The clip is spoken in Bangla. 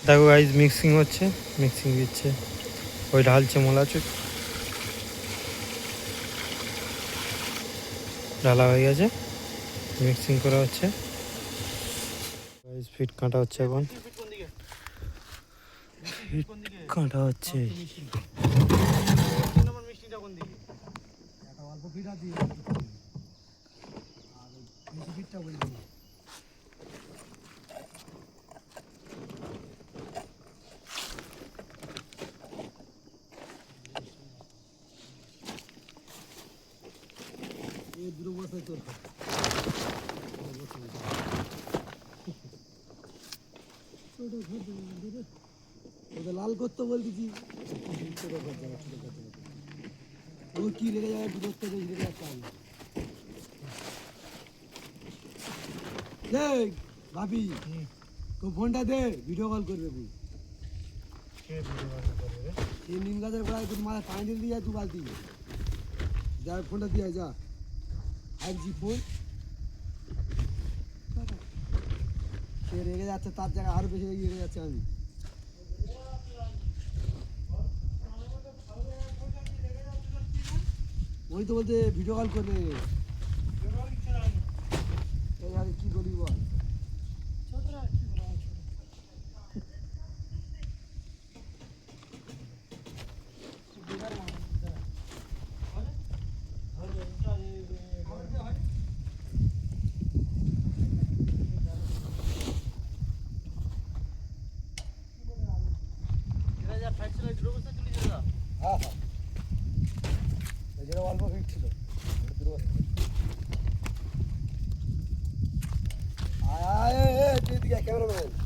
দেখো গাইজ মিক্সিং হচ্ছে, মিক্সিং দিচ্ছে, ওই ঢালছে মোলাচুর, ঢালা হয়ে গেছে, মিক্সিং করা হচ্ছে। ফিট কাটা হচ্ছে, এখন ফিট কাটা হচ্ছে। লাল করতে বলতেছি ও কি রেখে যাবে বিরক্ত রেখে ভাবি তো ফোনটা দে, ভিডিও কল করবে তুই। এই নিম গাছের গোড়ায় তুই মাথায় পানি দিয়ে যায়, তুই বালতি যা ফোনটা দিয়ে যা। 5G ফোন সে রেগে যাচ্ছে, তার জায়গায় আরো বেশি রেগে যাচ্ছে। আমি ওই তো বলতে ভিডিও কল করবে, কি বলি বল। অল্প ফিট ছিল, ক্যামেরাম্যান